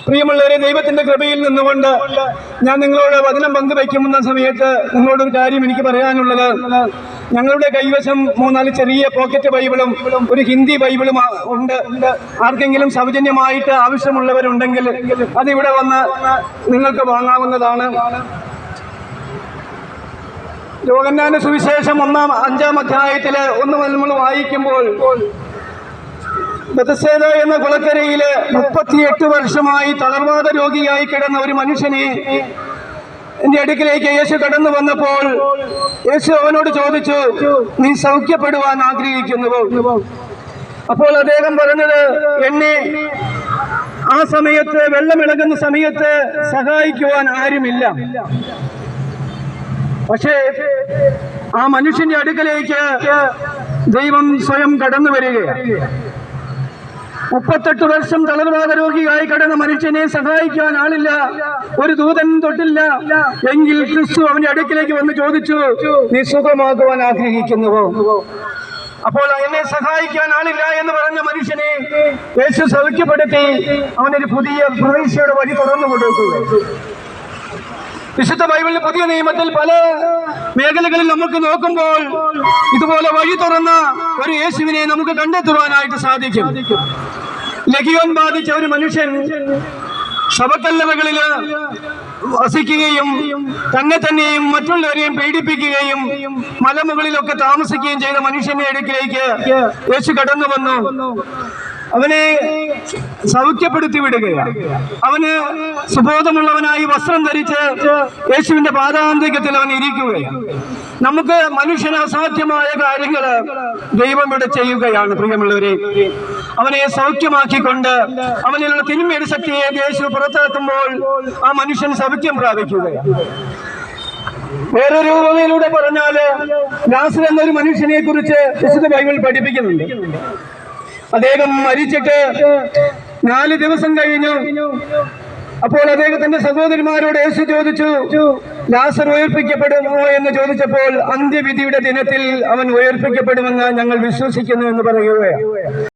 പ്രിയമുള്ളവരെ, ദൈവത്തിന്റെ കൃപയിൽ നിന്നുകൊണ്ട് ഞാൻ നിങ്ങളോട് വചനം പങ്കുവയ്ക്കുന്ന സമയത്ത് നിങ്ങളോടൊരു കാര്യം എനിക്ക് പറയാനുള്ളത്, ഞങ്ങളുടെ കൈവശം 3-4 ചെറിയ പോക്കറ്റ് ബൈബിളും ഒരു ഹിന്ദി ബൈബിളും ഉണ്ട്. ആർക്കെങ്കിലും സൗജന്യമായിട്ട് ആവശ്യമുള്ളവരുണ്ടെങ്കിൽ അതിവിടെ വന്ന് നിങ്ങൾക്ക് വാങ്ങാവുന്നതാണ്. യോഹന്നാന്റെ സുവിശേഷം 5-ാം അധ്യായത്തില് നമ്മൾ വായിക്കുമ്പോൾ, ബെത്സേദ എന്ന കുളക്കരയില് 38 വർഷമായി തളർവാദ രോഗിയായി കിടന്ന ഒരു മനുഷ്യനെ എന്റെ അടുക്കിലേക്ക് യേശു കടന്നു വന്നപ്പോൾ യേശു അവനോട് ചോദിച്ചു, നീ സൗഖ്യപ്പെടുവാൻ ആഗ്രഹിക്കുന്നുവോ? അപ്പോൾ അദ്ദേഹം പറഞ്ഞത്, എന്നെ ആ സമയത്ത് വെള്ളമിളകുന്ന സമയത്ത് സഹായിക്കുവാൻ ആരുമില്ല. പക്ഷേ ആ മനുഷ്യന്റെ അടുക്കലേക്ക് ദൈവം സ്വയം കടന്നു വരികയാണ്. 38 വർഷം തളർവാദ രോഗിയായി കിടന്ന മനുഷ്യനെ സഹായിക്കാൻ ആളില്ല, ഒരു ദൂതൻ തൊട്ടില്ല. എങ്കിൽ ക്രിസ്തു അവന്റെ അടുക്കിലേക്ക് വന്ന് ചോദിച്ചു, നീ സുഖമാക്കുവാൻ ആഗ്രഹിക്കുന്നുവോ? അപ്പോൾ എന്നെ സഹായിക്കാൻ ആളില്ല എന്ന് പറഞ്ഞ മനുഷ്യനെ യേശു സൗഖ്യപ്പെടുത്തി അവനൊരു പുതിയ പ്രതീക്ഷയുടെ വഴി തുറന്നു കൊടുക്കുക. വിശുദ്ധ ബൈബിളിലെ പുതിയ നിയമത്തിൽ പല മേഖലകളിൽ നമുക്ക് നോക്കുമ്പോൾ ഇതുപോലെ വഴി തുറന്ന ഒരു യേശുവിനെ നമുക്ക് കണ്ടെത്തുവാനായിട്ട് സാധിക്കും. ലഗിയോൻ ബാധിച്ച ഒരു മനുഷ്യൻ ശവക്കല്ലറകളില് വസിക്കുകയും തന്നെയും മറ്റുള്ളവരെയും പീഡിപ്പിക്കുകയും മലമുകളിലൊക്കെ താമസിക്കുകയും ചെയ്ത മനുഷ്യന്റെ അടുക്കിലേക്ക് യേശു കടന്നു വന്നു. അവനെ സൗഖ്യപ്പെടുത്തി വിടുകയാണ്. അവന് സുബോധമുള്ളവനായി വസ്ത്രം ധരിച്ച് യേശുവിന്റെ പാദാന്തികത്തിൽ അവൻ ഇരിക്കുകയാണ്. നമുക്ക് മനുഷ്യന് അസാധ്യമായ കാര്യങ്ങൾ ദൈവം ഇവിടെ ചെയ്യുകയാണ്. പ്രിയമുള്ളവരെ, അവനെ സൗഖ്യമാക്കിക്കൊണ്ട് അവനിലുള്ള തിന്മയുടെ ശക്തിയെ യേശു പുറത്താക്കുമ്പോൾ ആ മനുഷ്യൻ സൗഖ്യം പ്രാപിക്കുകയാണ്. വേറൊരു ഉപമയിലൂടെ പറഞ്ഞാല്, ലാസർ എന്നൊരു മനുഷ്യനെ കുറിച്ച് വിശുദ്ധ ബൈബിൾ പഠിപ്പിക്കുന്നുണ്ട്. അദ്ദേഹം മരിച്ചിട്ട് 4 ദിവസം കഴിഞ്ഞു. അപ്പോൾ അദ്ദേഹത്തിന്റെ സഹോദരിമാരോട് യേശു ചോദിച്ചു, ലാസർ ഉയർപ്പിക്കപ്പെടുമോ എന്ന് ചോദിച്ചപ്പോൾ, അന്ത്യവിധിയുടെ ദിനത്തിൽ അവൻ ഉയർപ്പിക്കപ്പെടുമെന്ന് ഞങ്ങൾ വിശ്വസിക്കുന്നു എന്ന് പറയുകയാണ്.